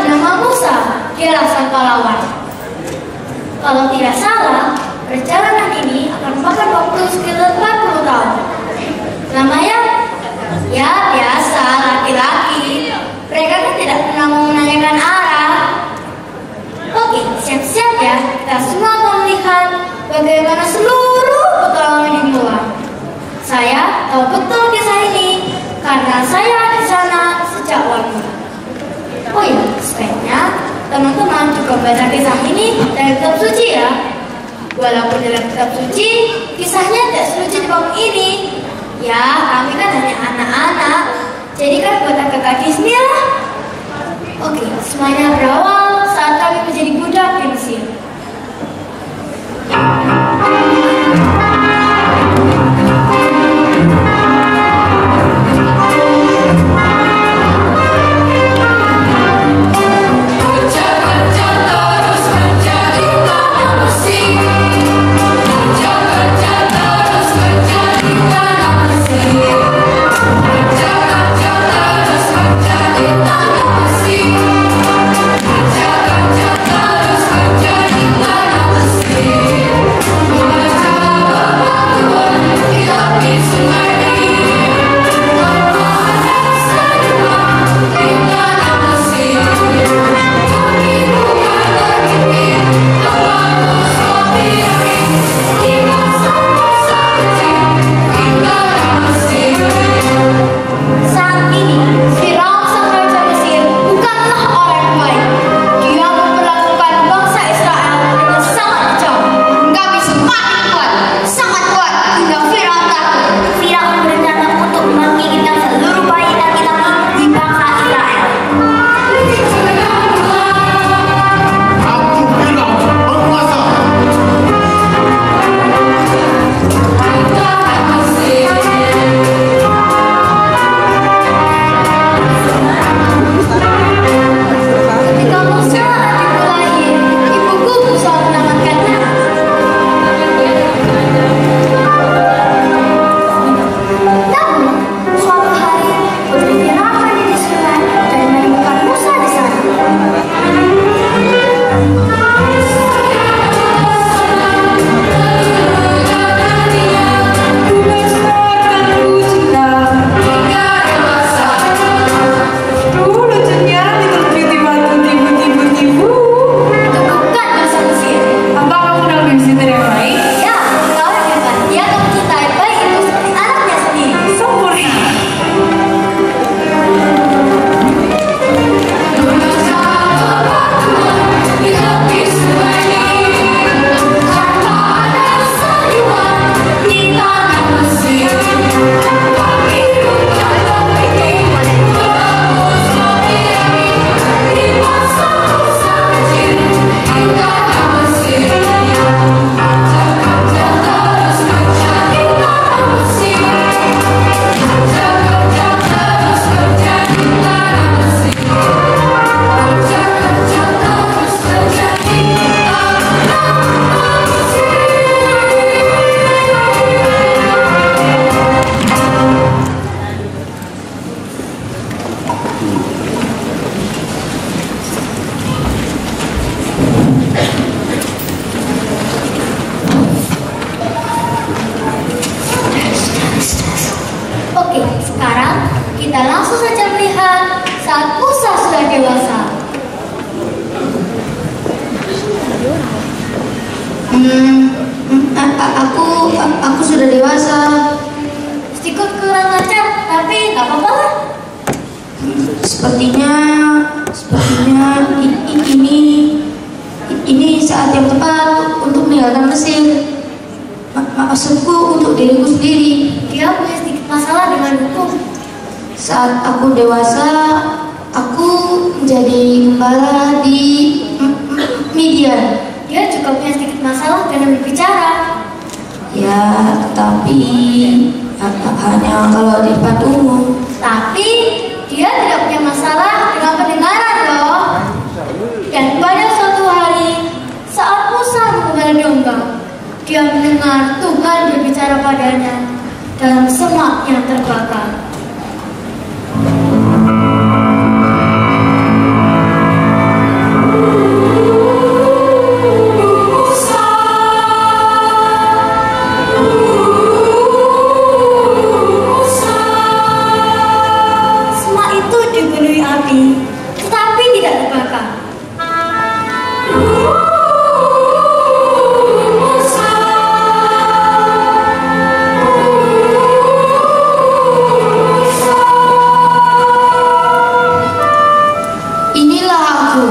bernama Musa. Dialah sang pahlawan. Kalau tidak salah, perjalanan ini akan memakan waktu sekitar 40 tahun. Namanya? Ya, biasa, laki-laki. Mereka kan tidak pernah mau menanyakan arah. Oke, siap-siap ya. Kita semua akan melihat bagaimana seluruh petualangan dimulai. Saya tahu betul kisah ini karena saya di sana sejak awal mula. Oh iya, sebaiknya teman-teman juga baca kisah ini dari kitab suci ya. Walaupun dalam kitab suci, kisahnya tidak selucu di bab ini. Ya, kami kan hanya anak-anak, jadi kan buat agak Disney lah. Oke, semuanya berawal saat kami menjadi budak di Mesir. Aku sudah dewasa. Sedikit kurang ajar, tapi tak apa-apa lah. Sepertinya ini saat yang tepat untuk meninggalkan Mesir. Maksudku untuk diriku sendiri. Dia punya sedikit masalah dengan hukum. Saat aku dewasa, aku menjadi gembala di Midian. Dia juga punya sedikit masalah dengan berbicara. Ya, tapi hanya kalau di depan umum. Tapi dia tidak punya masalah dengan pendengaran loh. Dan pada suatu hari, saat Musa menggembala domba, dia mendengar Tuhan berbicara padanya dalam semak yang terbakar. aku.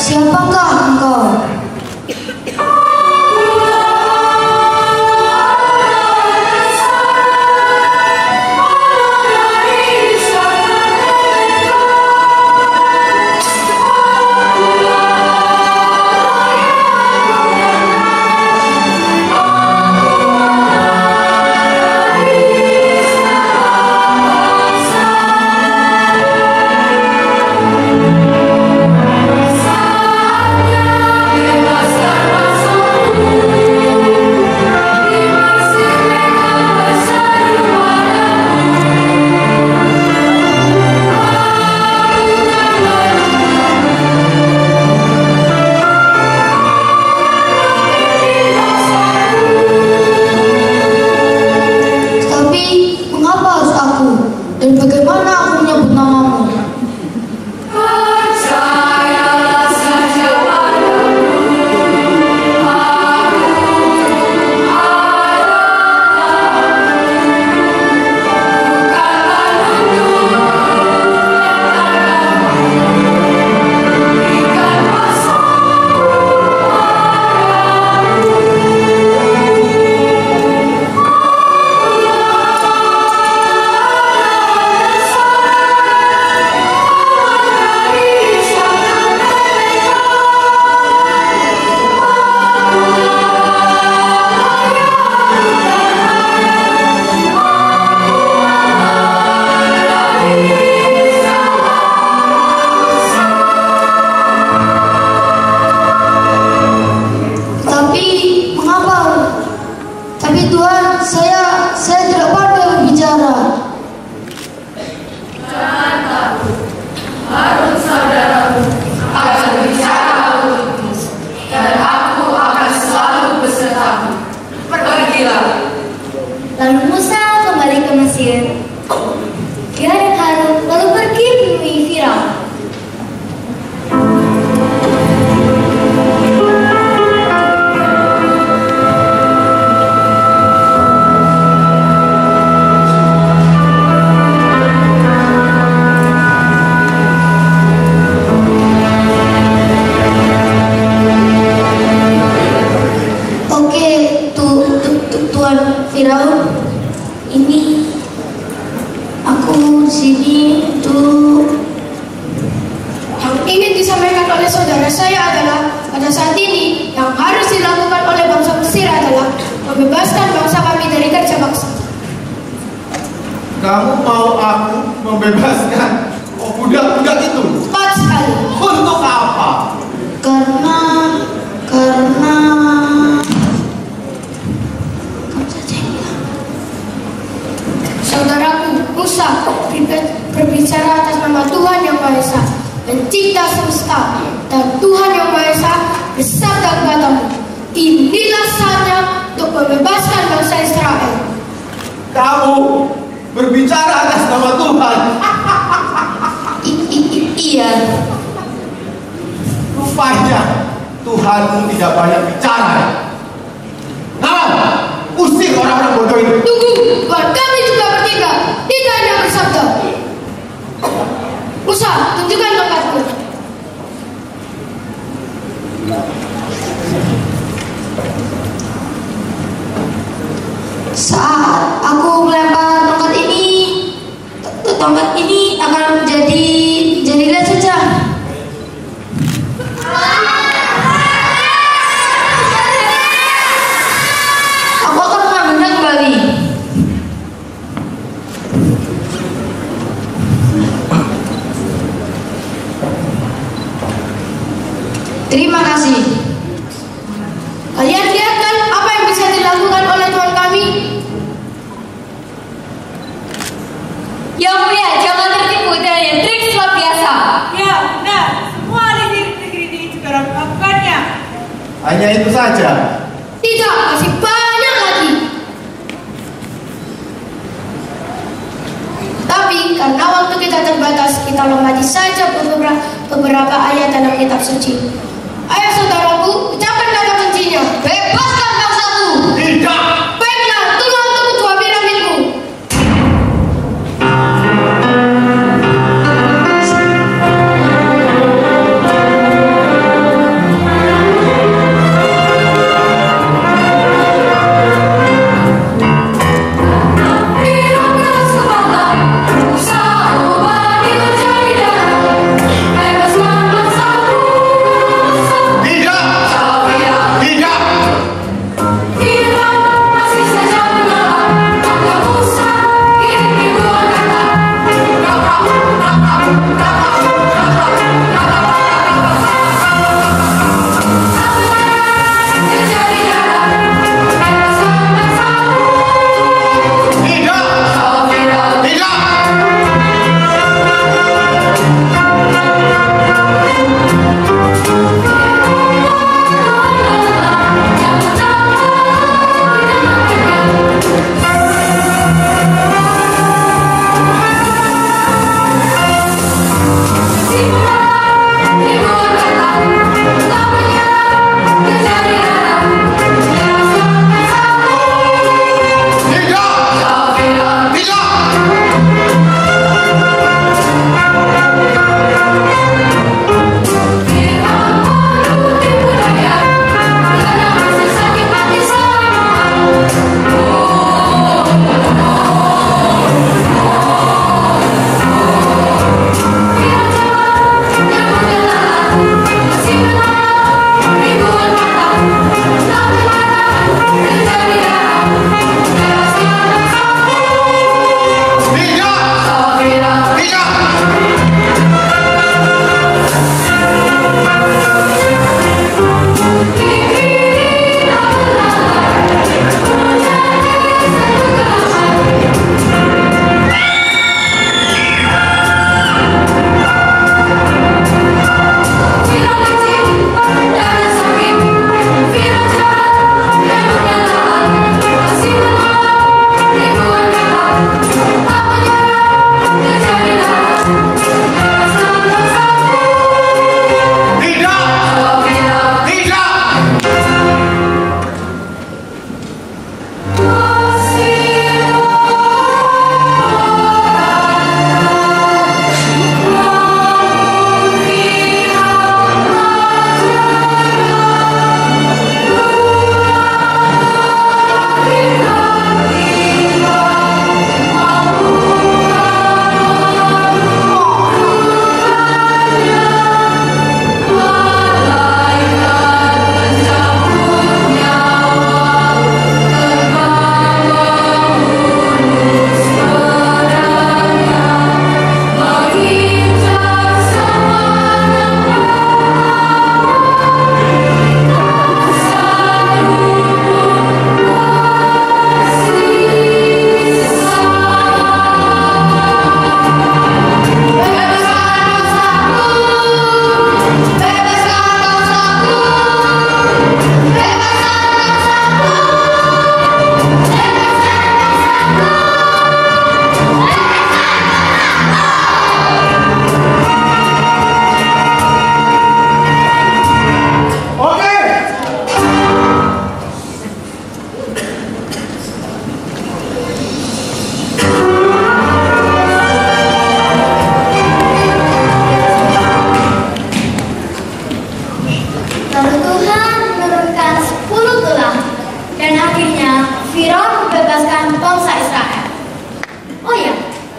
Siapakah engkau? Dan bagaimana aku menyebut namamu? Percayalah saja padaku, aku adalah bukanlah untuk berikan pasalmu Tapi Tuhan, saya tidak pandai berbicara. Jangan takut, Harun saudaraku akan bicara untukmu, dan aku akan selalu besertamu. Pergilah. Lalu Musa kembali ke Mesir. Dia dan Harun lalu pergi menemui Firaun. Tuan Firaun, ini aku sini untuk Yang ingin disampaikan oleh saudara saya adalah pada saat ini yang harus dilakukan oleh bangsa Mesir adalah membebaskan bangsa kami dari kerja paksa. Kamu mau aku membebaskan budak-budak itu? Tepat sekali. Untuk apa? karena Saudaraku Musa berbicara atas nama Tuhan Yang Maha Esa, Pencipta semesta, dan Tuhan Yang Maha Esa bersabda kepadamu, inilah saatnya untuk membebaskan bangsa Israel. Kamu berbicara atas nama Tuhan? iya. Rupanya Tuhanmu tidak banyak bicara. Nah, usir orang-orang bodoh itu. Tunggu, Tuhan kami juga bertiga, tidak hanya bersabda. Musa, tunjukkan tongkatku. Saat aku melempar tongkat ini akan jadilah saja. Aku akan mengambilnya kembali. Hanya itu saja. Tidak, masih banyak lagi. Tapi karena waktu kita terbatas, kita lomati saja beberapa ayat dalam kitab suci. Ayo saudaraku, ucapkan kata kuncinya. Bebaskan bangsaku. Tidak. Baiklah, tolong untuk kedua piramidku.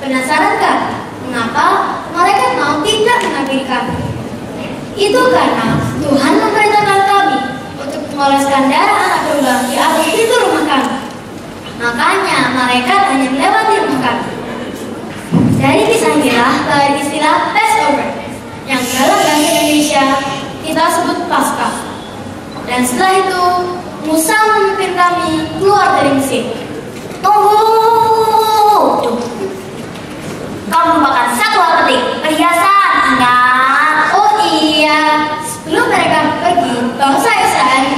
Penasaran kan? Mengapa malaikat maut tidak mengakhiri kami? Itu karena Tuhan memerintahkan kami untuk mengoleskan darah anak domba di atas pintu rumah kami. Makanya malaikat hanya melewati rumah kami. Dari kisah inilah lahir istilah Passover, yang dalam bahasa Indonesia kita sebut Paskah. Dan setelah itu Musa memimpin kami keluar dari Mesir. Tunggu! Kamu merupakan satu hal penting, perhiasan. Ingat? Oh iya, sebelum mereka pergi, bangsa Israel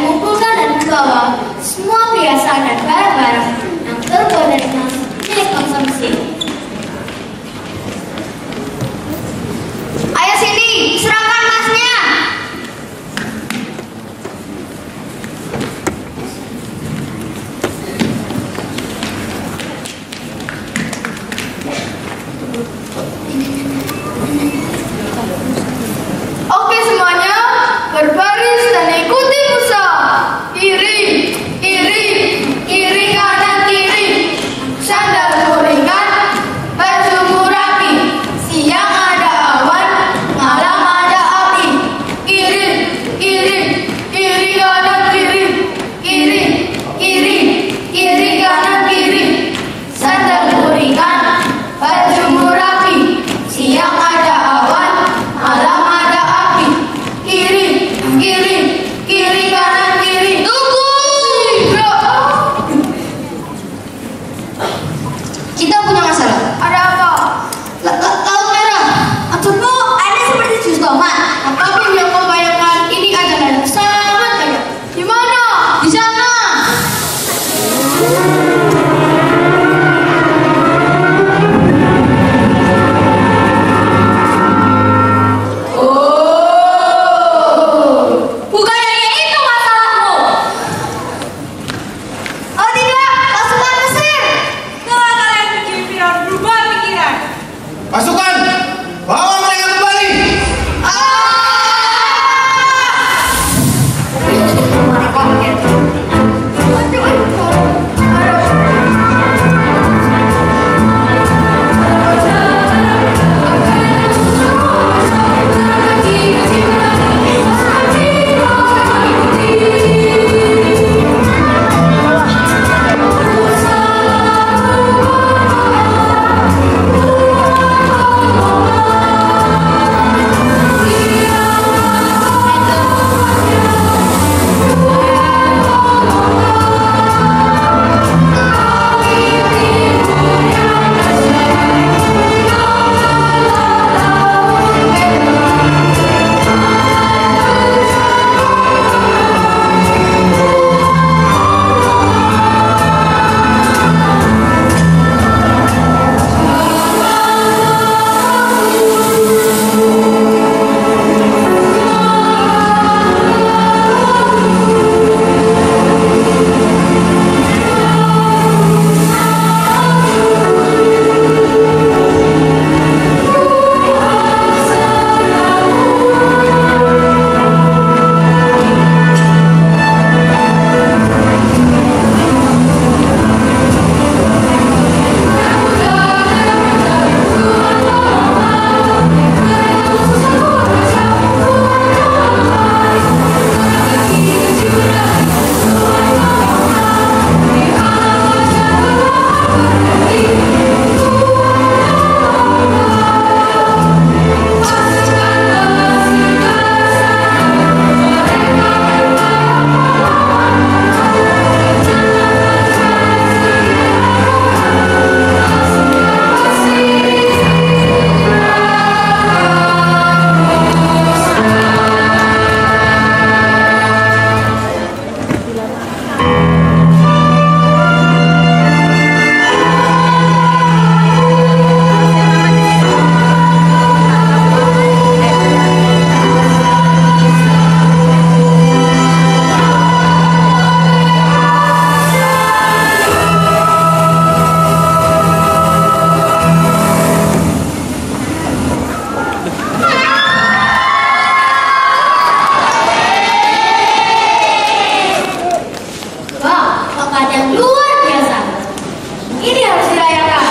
tempat yang luar biasa. Ini harus dirayakan.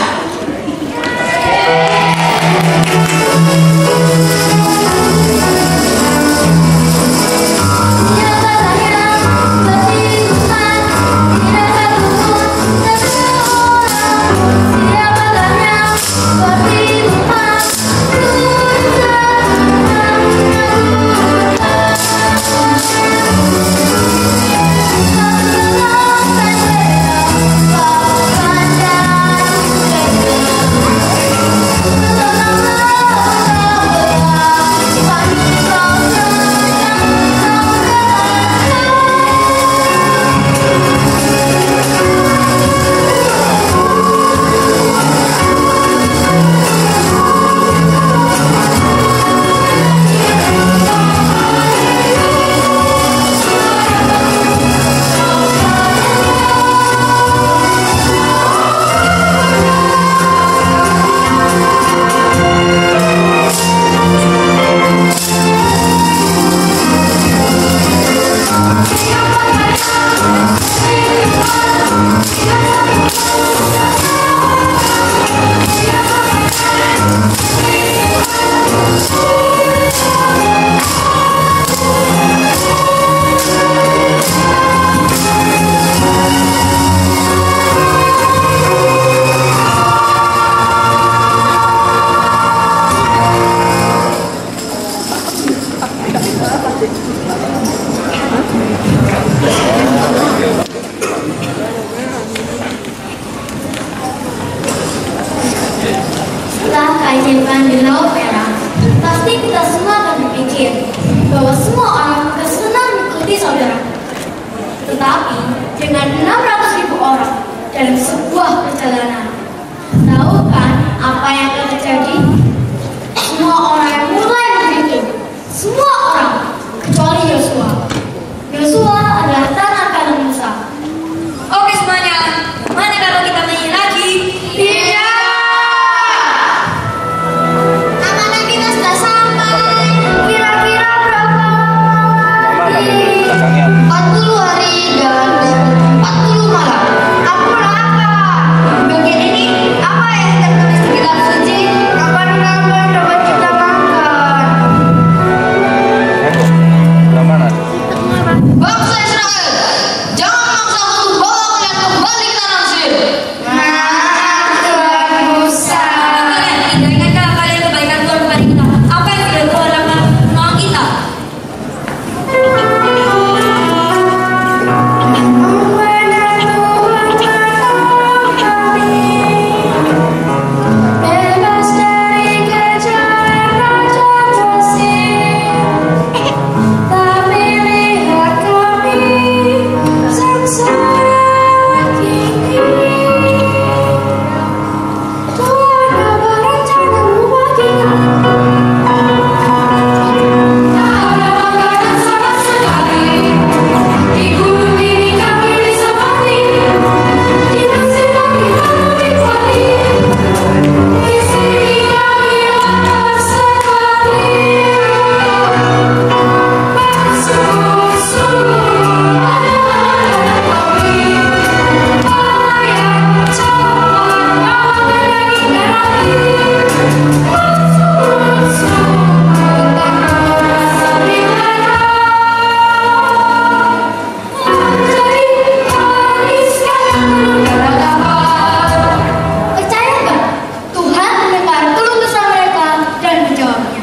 Setelah keajaiban di Laut Merah, pasti kita semua akan berpikir bahwa semua orang akan senang mengikuti saudara. Tetapi dengan 600.000 orang dalam sebuah perjalanan, tahu kan apa yang akan terjadi? Semua orang yang mulai berhitung, semua orang kecuali Yosua. Yosua adalah tangan kanan Musa. Oke semuanya, mana kalau kita main lagi? Tidak. Amanah kita sudah sampai. Kira-kira berapa? 40 hari dan 40 malam. Aku lapar. Bagian ini apa yang tertulis di kitab suci? Kapan-kapan dapat kita makan. Bangsa Israel, jangan maksa untuk bawa kalian kembali ke tanah Mesir. Tuhan Musa. Tidak ingatkah kalian kebaikan Tuhan kepada kita? Apa yang sudah Tuhan lakukan menolong kita? Bebas dari kejaran raja Mesir, tapi lihat kami sengsara kini. Tuhan apa rencanamu bagi kami? Tak ada makanan sama sekali. Di gunung ini kami bisa mati. Di Mesir kami nikmati. Di sini kami lapar sekali. Sungguh-sungguh ada kami. Pelayan campur makan daging hati. Sungguh-sungguh tanah di mana menjadi maniskan darah lapar. Percaya nggak? Tuhan mendengar keluh kesah mereka dan menjawabnya.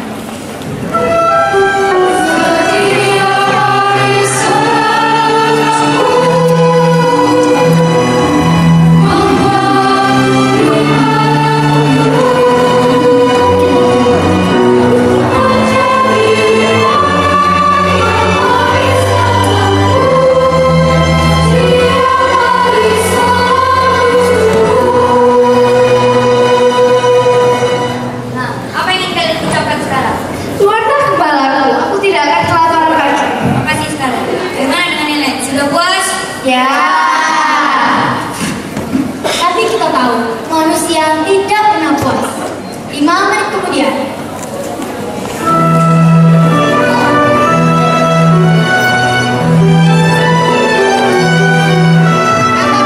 Nah, apa yang ingin kalian ucapkan sekarang? Tuhanlah gembalaku, aku tidak akan kelaparan lagi. Makasih sekarang. Bagaimana dengan nenek? Sudah puas? Ya. Tapi kita tahu manusia tidak pernah puas. 5 menit kemudian. Apa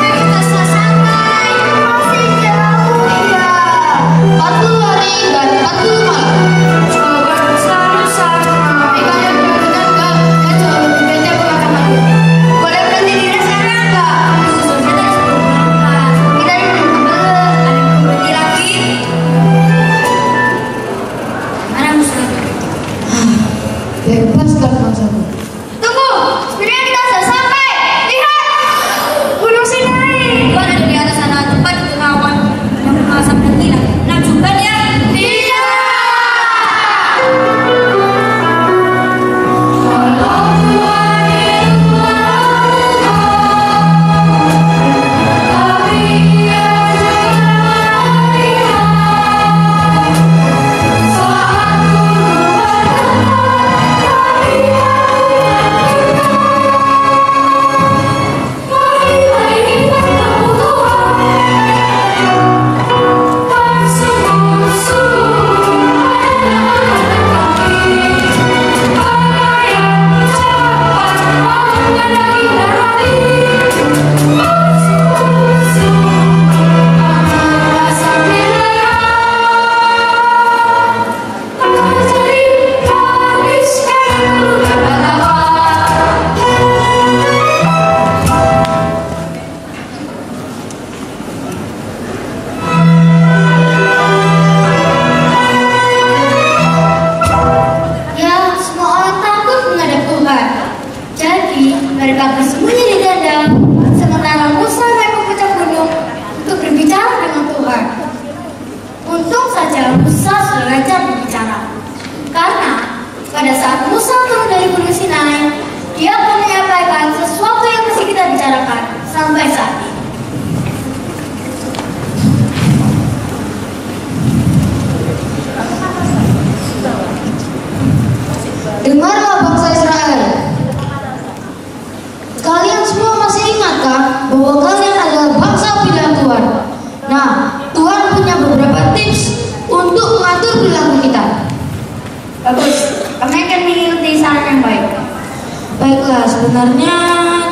Sebenarnya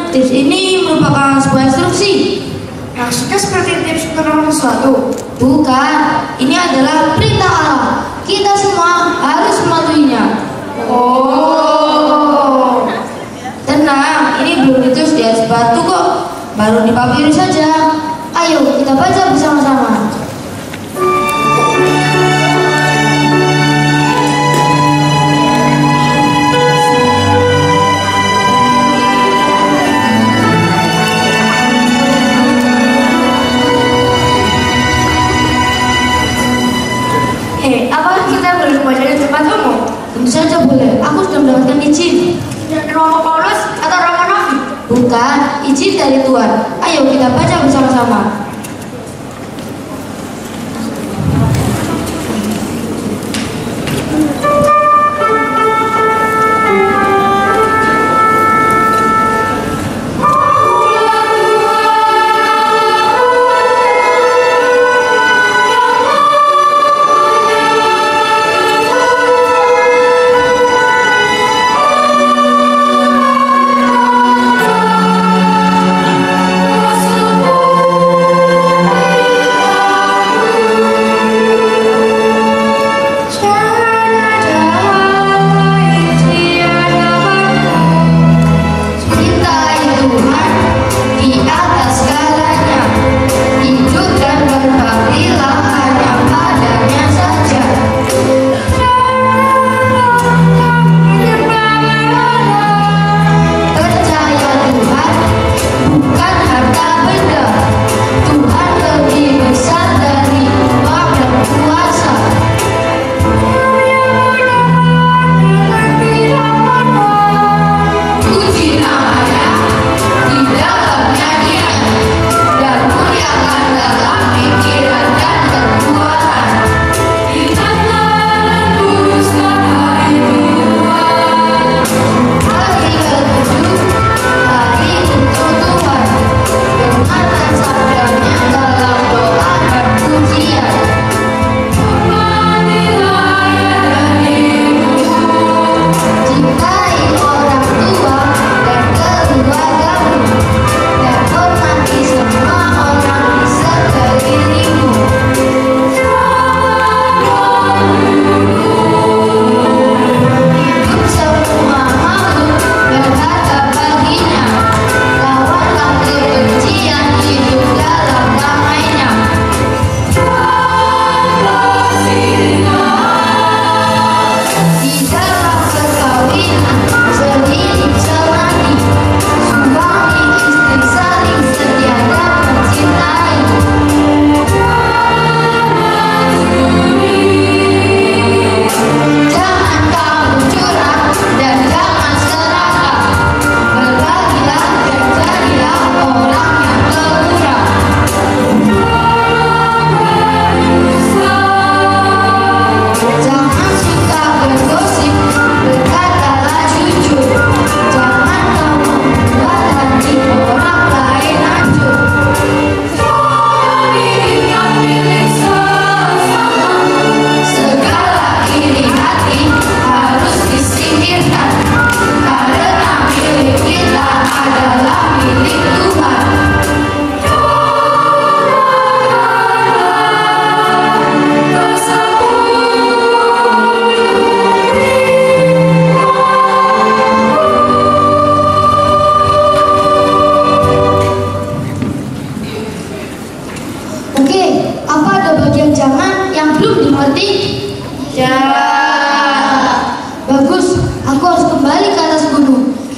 tips ini merupakan sebuah instruksi. Maksudnya seperti tips untuk melakukan sesuatu. Bukan, ini adalah perintah Allah. Kita semua harus mematuhinya. Oh. Tenang, ini belum ditulis di atas batu kok. Baru di papirus saja. Ayo kita baca bersama-sama. Apa kita boleh membaca di tempat umum? Tentu saja boleh. Aku sudah mendapatkan izin. Romo Paulus atau Romo Novi? Bukan, izin dari Tuhan. Ayo kita baca bersama-sama.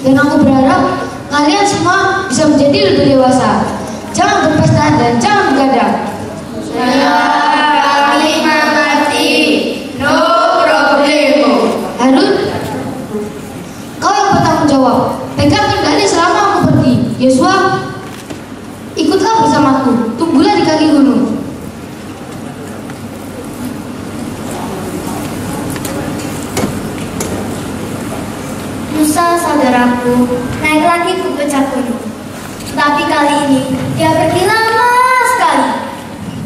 Dan aku berharap kalian semua bisa menjadi lebih dewasa. Jangan berpesta dan jangan begadang. Kami mengerti. No problemo. Harun, kau yang bertanggung jawab. Pegang kendali selama aku pergi. Yosua, ikutlah bersamaku. Tunggulah di kaki gunung. Musa saudaraku naik lagi ke puncak gunung. Tapi kali ini dia pergi lama sekali.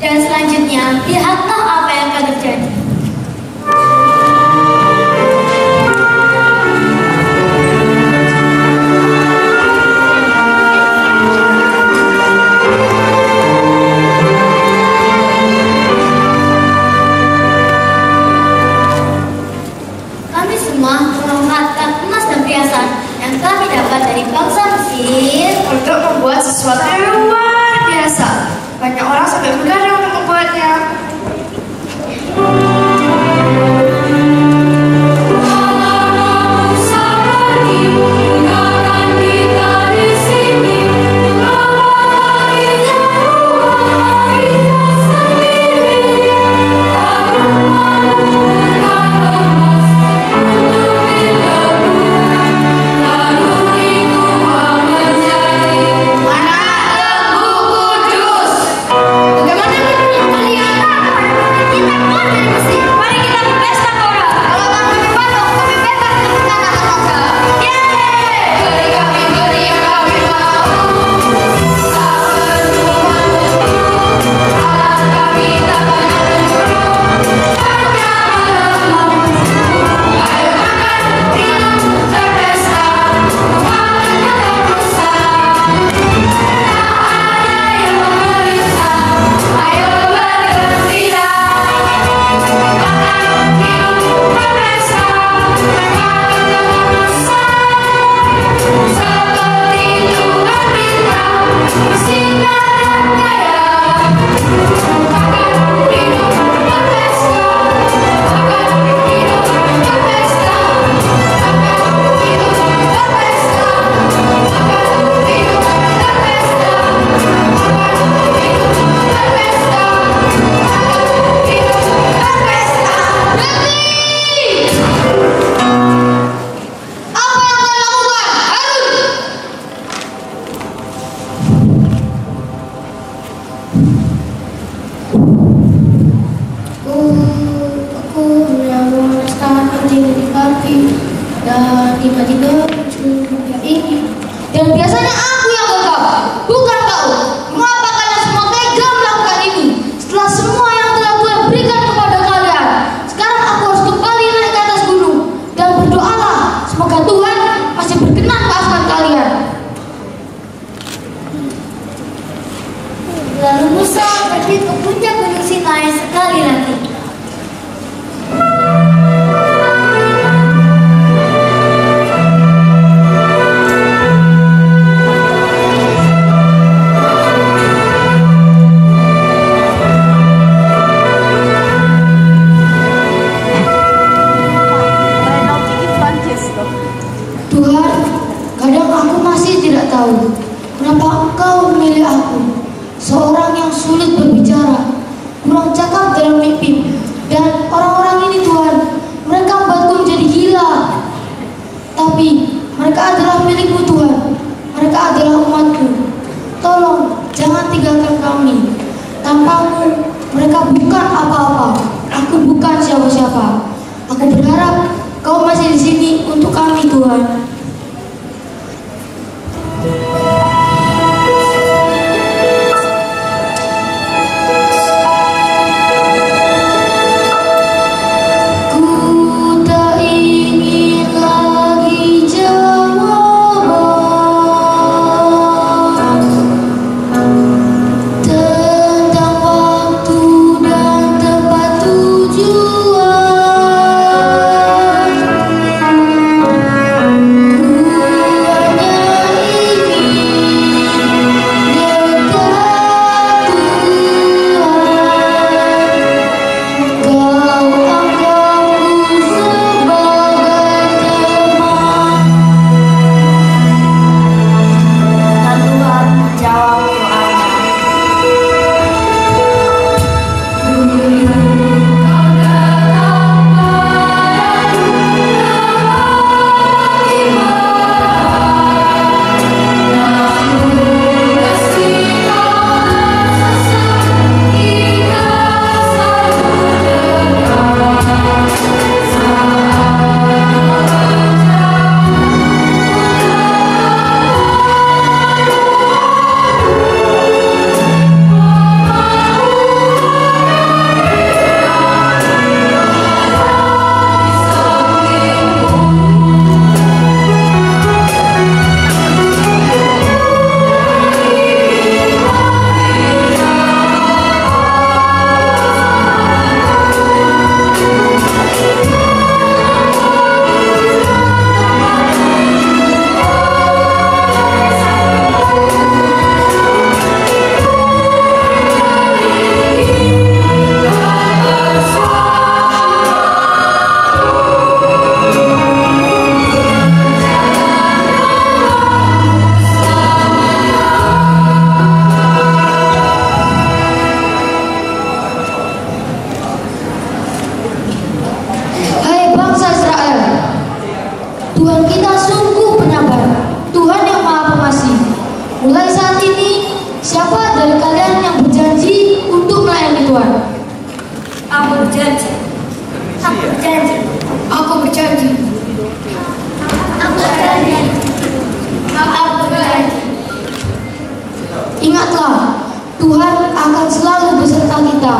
Dan selanjutnya lihatlah apa yang akan terjadi. Musa pergi ke puncak Gunung Sinai sekali lagi. Tuhan, kadang aku masih tidak tahu kenapa Engkau memilih aku, seorang yang sulit berbicara, kurang cakap dalam mimpi, dan orang-orang ini Tuhan, mereka membuatku menjadi gila. Tapi mereka adalah milikmu Tuhan, mereka adalah umatku. Tolong jangan tinggalkan kami. Tanpamu mereka bukan apa-apa, aku bukan siapa-siapa. Aku berharap Kau masih di sini untuk kami Tuhan. Tuhan kita sungguh penyabar, Tuhan yang Maha Pengasih. Mulai saat ini, siapa dari kalian yang berjanji untuk melayani Tuhan? Aku berjanji. Aku berjanji. Aku berjanji. Aku berjanji. Aku berjanji. Ingatlah, Tuhan akan selalu beserta kita.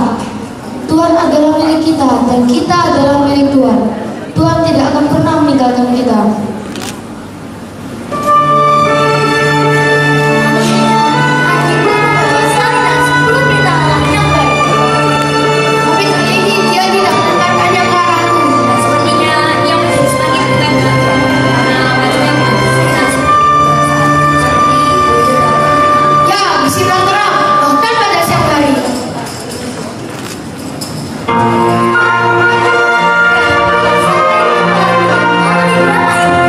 Tuhan adalah milik kita dan kita adalah milik Tuhan. Tuhan tidak akan pernah meninggalkan kita. Aku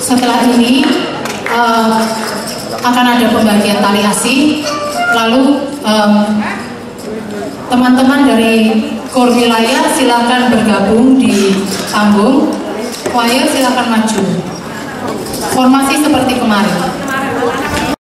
setelah ini akan ada pembagian tali asih, lalu teman-teman dari KOR wilayah silakan bergabung di panggung, choir silakan maju, formasi seperti kemarin.